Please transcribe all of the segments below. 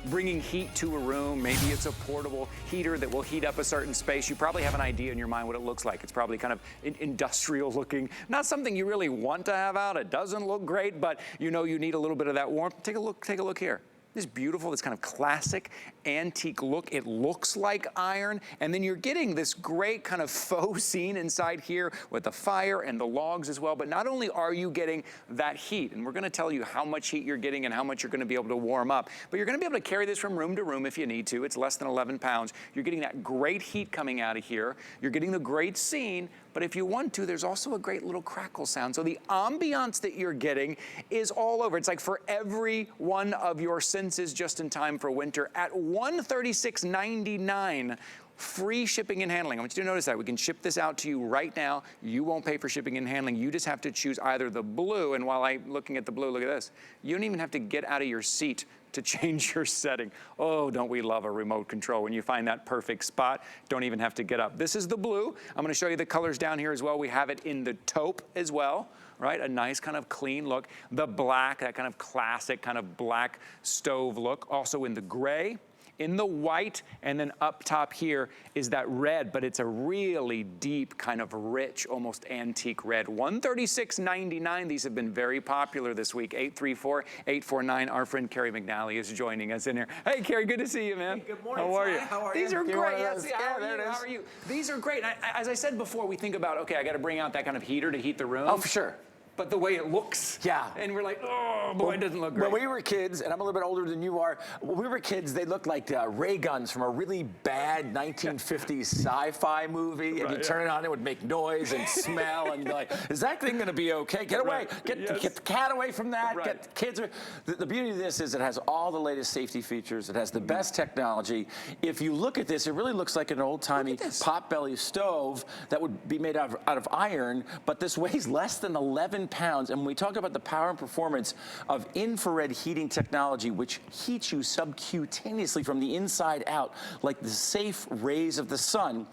Bringing heat to a room, maybe it's a portable heater that will heat up a certain space. You probably have an idea in your mind what it looks like. It's probably kind of industrial looking, not something you really want to have out. It doesn't look great, but you know you need a little bit of that warmth. Take a look here. This beautiful, this kind of classic antique look. It looks like iron, and then you're getting this great kind of faux scene inside here with the fire and the logs as well. But not only are you getting that heat, and we're gonna tell you how much heat you're getting and how much you're gonna be able to warm up, but you're gonna be able to carry this from room to room if you need to. It's less than 11 pounds. You're getting that great heat coming out of here. You're getting the great scene, but if you want to, there's also a great little crackle sound. So the ambiance that you're getting is all over. It's like for every one of your senses just in time for winter at $136.99. Free shipping and handling. I want you to notice that. We can ship this out to you right now. You won't pay for shipping and handling. You just have to choose either the blue, and while I'm looking at the blue, look at this. You don't even have to get out of your seat to change your setting. Oh, don't we love a remote control when you find that perfect spot? Don't even have to get up. This is the blue. I'm gonna show you the colors down here as well. We have it in the taupe as well, right? A nice kind of clean look. The black, that kind of classic kind of black stove look. Also in the gray, in the white, and then up top here is that red, but it's a really deep, kind of rich, almost antique red. $136.99. These have been very popular this week. 834-849. Our friend Carrie McNally is joining us in here. Hey, Carrie, good to see you, man. Hey, good morning. How are you? How are you? These are great. Yes, How are you? These are great. As I said before, we think about, okay, I got to bring out that kind of heater to heat the room. Oh, for sure. But the way it looks, yeah, and we're like, oh boy, it doesn't look great. When we were kids, and I'm a little bit older than you are, when we were kids, they looked like ray guns from a really bad 1950s sci-fi movie, and you turn it on, it would make noise and smell, and you're like, is that thing gonna be okay? Get away, get the cat away from that, get the kids. The beauty of this is it has all the latest safety features, it has the best technology. If you look at this, it really looks like an old-timey potbelly stove that would be made out of iron, but this weighs less than 11 pounds. And when we talk about the power and performance of infrared heating technology, which heats you subcutaneously from the inside out, like the safe rays of the sun,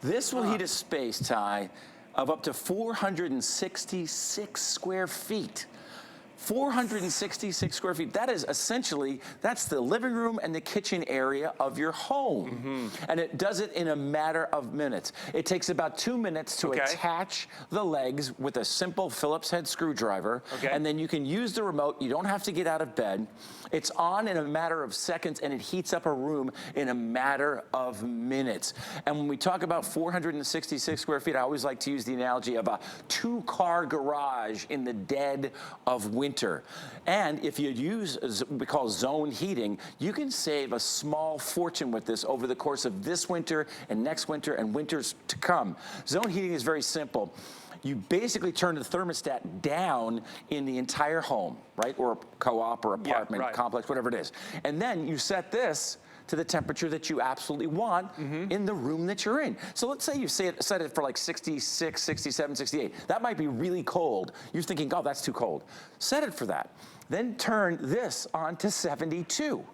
this will heat a space, Ty, of up to 466 square feet. 466 square feet. That is essentially, that's the living room and the kitchen area of your home. And it does it in a matter of minutes. It takes about 2 minutes to attach the legs with a simple Phillips head screwdriver. And then you can use the remote. You don't have to get out of bed. It's on in a matter of seconds, and it heats up a room in a matter of minutes. And when we talk about 466 square feet, I always like to use the analogy of a 2-car garage in the dead of winter. And if you use what we call zone heating, you can save a small fortune with this over the course of this winter and next winter and winters to come. Zone heating is very simple. You basically turn the thermostat down in the entire home, right? Or a co-op or apartment complex, whatever it is. And then you set this to the temperature that you absolutely want in the room that you're in. So let's say you set it for like 66, 67, 68. That might be really cold. You're thinking, oh, that's too cold. Set it for that. Then turn this on to 72.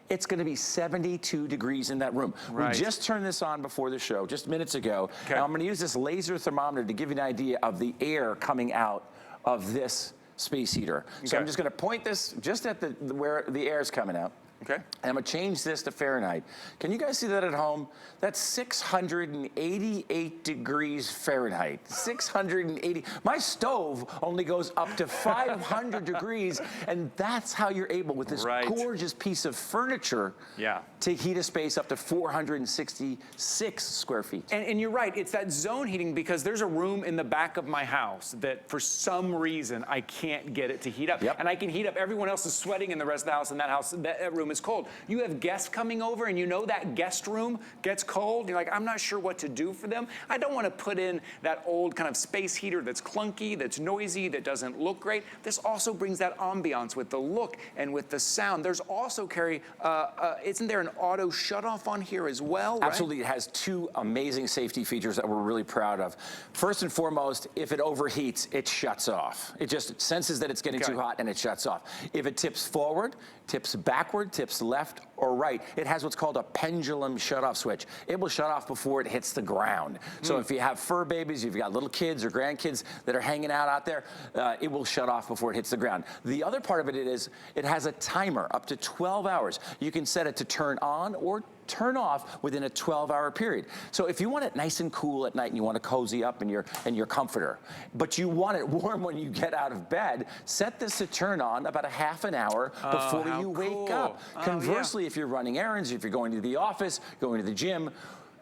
It's going to be 72 degrees in that room. We just turned this on before the show, just minutes ago. And I'm going to use this laser thermometer to give you an idea of the air coming out of this space heater. So I'm just going to point this just at where the air is coming out. And I'm gonna change this to Fahrenheit. Can you guys see that at home? That's 688 degrees Fahrenheit. 680. My stove only goes up to 500 degrees, and that's how you're able, with this gorgeous piece of furniture, to heat a space up to 466 square feet. And you're right, it's that zone heating, because there's a room in the back of my house that for some reason I can't get it to heat up. And I can heat up, everyone else is sweating in the rest of the house, and that room is cold. You have guests coming over, and you know that guest room gets cold. You're like, I'm not sure what to do for them. I don't want to put in that old kind of space heater that's clunky, that's noisy, that doesn't look great. This also brings that ambiance with the look and with the sound. There's also, Carrie, isn't there an auto shut-off on here as well? Absolutely. It has 2 amazing safety features that we're really proud of. First and foremost, if it overheats, it shuts off. It just senses that it's getting too hot, and it shuts off. If it tips forward, tips backward, tips left, or right. It has what's called a pendulum shut-off switch. It will shut off before it hits the ground. So if you have fur babies, if you've got little kids or grandkids that are hanging out there, it will shut off before it hits the ground. The other part of it is it has a timer up to 12 hours. You can set it to turn on or turn off within a 12-hour period. So if you want it nice and cool at night and you want to cozy up in your comforter, but you want it warm when you get out of bed, set this to turn on about a half an hour before you wake up. Conversely, if you're running errands, if you're going to the office, going to the gym,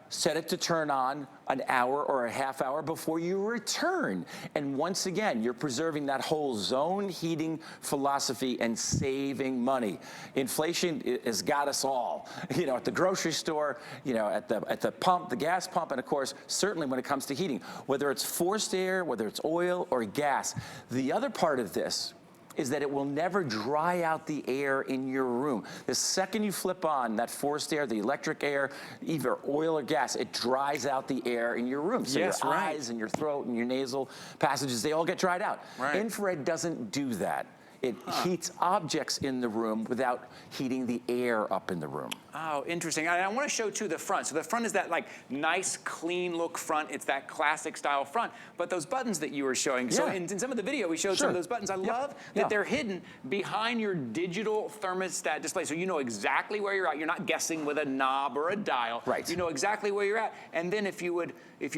set it to turn on an hour or a half hour before you return. And once again, you're preserving that whole zone heating philosophy and saving money. Inflation has got us all, you know, at the grocery store, you know, at the pump, the gas pump, and of course, certainly when it comes to heating, whether it's forced air, whether it's oil or gas. The other part of this is that it will never dry out the air in your room. The second you flip on that forced air, the electric air, either oil or gas, it dries out the air in your room. So your eyes and your throat and your nasal passages, they all get dried out. Infrared doesn't do that. It heats objects in the room without heating the air up in the room. Oh, interesting. I want to show too the front. So the front is that like nice, clean look front. It's that classic style front. But those buttons that you were showing, so in some of the video we showed some of those buttons. I love that they're hidden behind your digital thermostat display. So you know exactly where you're at. You're not guessing with a knob or a dial. Right. You know exactly where you're at. And then if you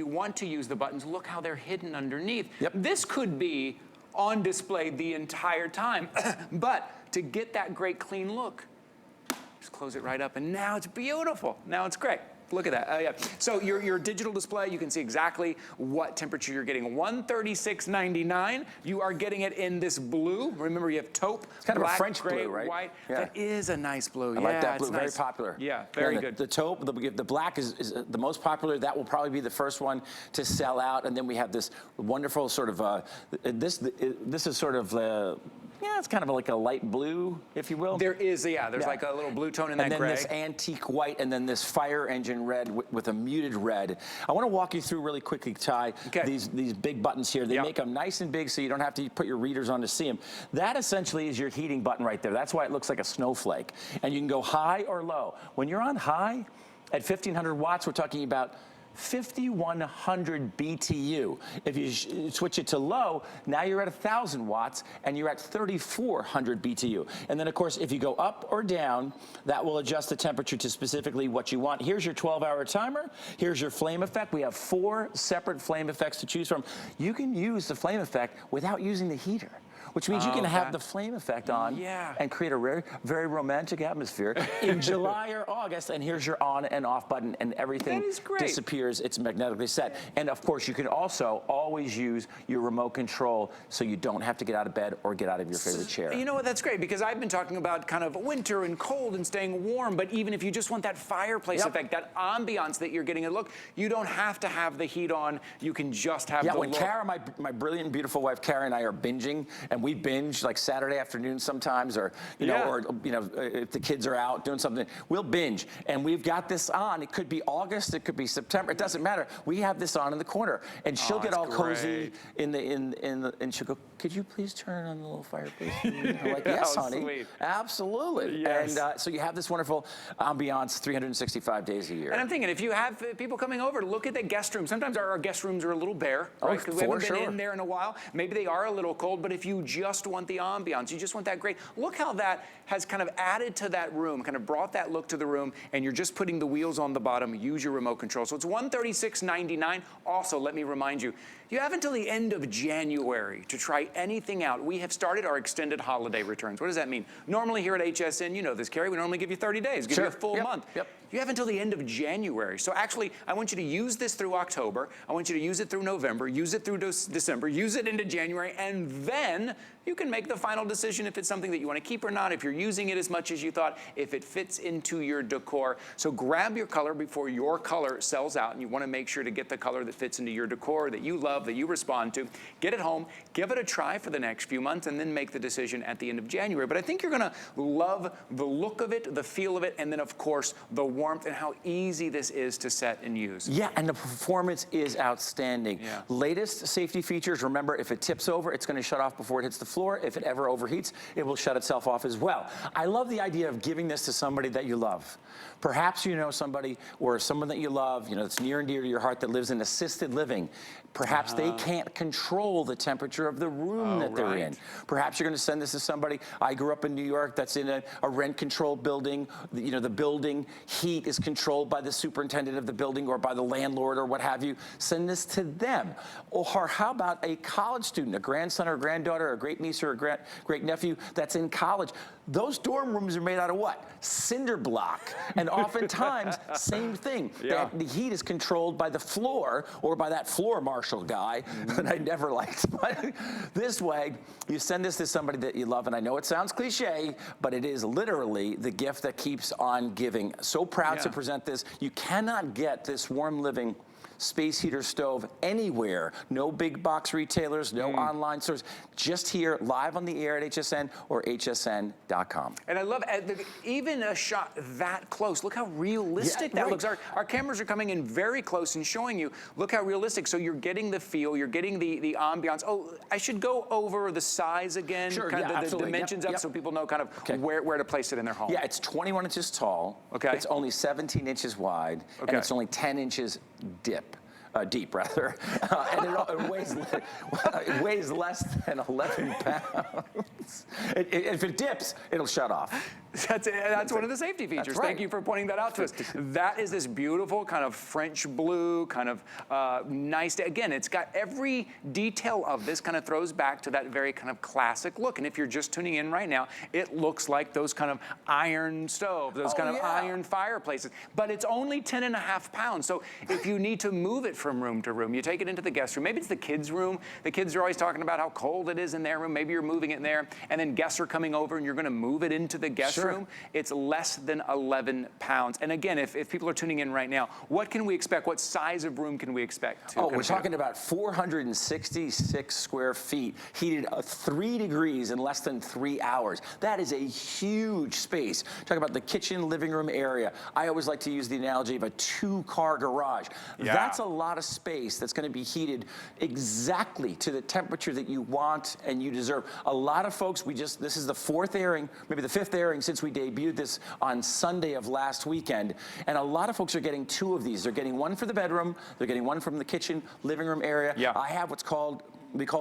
want to use the buttons, look how they're hidden underneath. This could be on display the entire time. But to get that great clean look, just close it right up and now it's beautiful. Now it's great. Look at that. So your digital display, you can see exactly what temperature you're getting. 136.99. You are getting it in this blue. Remember, you have taupe, it's kind black, of a French gray, blue, right? White. That is a nice blue. I like that blue. Very popular. Yeah, very good. The taupe, the black is the most popular. That will probably be the first one to sell out. And then we have this wonderful sort of this is sort of. Yeah, it's kind of like a light blue, if you will. There is, there's like a little blue tone in that gray. And then this antique white, and then this fire engine red with a muted red. I want to walk you through really quickly, Ty, these big buttons here. They make them nice and big so you don't have to put your readers on to see them. That essentially is your heating button right there. That's why it looks like a snowflake. And you can go high or low. When you're on high, at 1,500 watts, we're talking about 5,100 BTU. If you switch it to low, now you're at 1,000 watts and you're at 3,400 BTU. And then of course, if you go up or down, that will adjust the temperature to specifically what you want. Here's your 12-hour timer. Here's your flame effect. We have 4 separate flame effects to choose from. You can use the flame effect without using the heater, which means you can have the flame effect on and create a very, very romantic atmosphere in July or August. And here's your on and off button, and everything disappears. It's magnetically set. And of course, you can also always use your remote control so you don't have to get out of bed or get out of your favorite chair. You know what, that's great, because I've been talking about kind of winter and cold and staying warm, but even if you just want that fireplace effect, that ambiance that you're getting a look, you don't have to have the heat on. You can just have the when look. Kara, my brilliant, beautiful wife, Kara, and I are binging, and we binge like Saturday afternoon sometimes, or if the kids are out doing something, we'll binge. And we've got this on. It could be August, it could be September. It doesn't matter. We have this on in the corner, and she'll get all cozy and she'll go, "Could you please turn on the little fireplace?" I'm like, "Yes, honey, sweet. Absolutely." Yes. And so you have this wonderful ambiance 365 days a year. And I'm thinking, if you have people coming over, look at the guest room. Sometimes our guest rooms are a little bare, right? Because we haven't been in there in a while. Maybe they are a little cold, but if you just want the ambiance, you just want that great, look how that has kind of added to that room, kind of brought that look to the room, and you're just putting the wheels on the bottom. Use your remote control. So it's $136.99. Also, let me remind you, you have until the end of January to try anything out. We have started our extended holiday returns. What does that mean? Normally here at HSN, you know this, Kerry, we normally give you 30 days, give you a full month. You have until the end of January. So actually, I want you to use this through October. I want you to use it through November, use it through December, use it into January, and then you can make the final decision if it's something that you want to keep or not, if you're using it as much as you thought, if it fits into your decor. So grab your color before your color sells out, and you want to make sure to get the color that fits into your decor, that you love, that you respond to. Get it home, give it a try for the next few months, and then make the decision at the end of January. But I think you're going to love the look of it, the feel of it, and then of course the warmth and how easy this is to set and use. Yeah, and the performance is outstanding. Latest safety features, remember, if it tips over, it's going to shut off before it hits the floor. floor. If it ever overheats, it will shut itself off as well. I love the idea of giving this to somebody that you love. Perhaps you know somebody or someone that you love, that's near and dear to your heart that lives in assisted living. Perhaps they can't control the temperature of the room that they're in. Perhaps you're going to send this to somebody. I grew up in New York that's in a rent-controlled building. The building heat is controlled by the superintendent of the building or by the landlord or what have you. Send this to them. Or how about a college student, a grandson or granddaughter, or a great niece or a great nephew that's in college? Those dorm rooms are made out of what? Cinder block. And oftentimes, same thing. Yeah. The heat is controlled by the floor or by that floor marshal guy that I never liked. But this way, you send this to somebody that you love, and I know it sounds cliche, but it is literally the gift that keeps on giving. So proud to present this. You cannot get this warm living space heater stove anywhere. No big box retailers, no online stores, just here live on the air at HSN or hsn.com. And I love even a shot that close. Look how realistic that looks. Our cameras are coming in very close and showing you, look how realistic. So you're getting the feel, you're getting the ambiance. Oh, I should go over the size again, Sure, kind of the absolutely. dimensions up so people know kind of where to place it in their home. Yeah, it's 21 inches tall. Okay. It's only 17 inches wide, and it's only 10 inches deep, rather. And it weighs less than 11 pounds. If it dips, it'll shut off. That's one of the safety features. That's right. Thank you for pointing that out to us. That is this beautiful kind of French blue, kind of nice. Again, it's got every detail of this kind of throws back to that very kind of classic look. And if you're just tuning in right now, it looks like those kind of iron stoves, those kind of iron fireplaces. But it's only 10.5 pounds. So if you need to move it from room to room, you take it into the guest room. Maybe it's the kids' room. The kids are always talking about how cold it is in their room. Maybe you're moving it in there, and then guests are coming over, and you're going to move it into the guest room. It's less than 11 pounds. And again, if people are tuning in right now, what can we expect? What size of room can we expect? We're talking about 466 square feet, heated 3 degrees in less than 3 hours. That is a huge space. Talk about the kitchen, living room area. I always like to use the analogy of a 2-car garage. That's a lot of space that's going to be heated exactly to the temperature that you want and you deserve. A lot of folks, this is the 4th airing, maybe the 5th airing since we debuted this on Sunday of last weekend, and a lot of folks are getting 2 of these. They're getting one for the bedroom, they're getting one from the kitchen, living room area. I have what's called, we call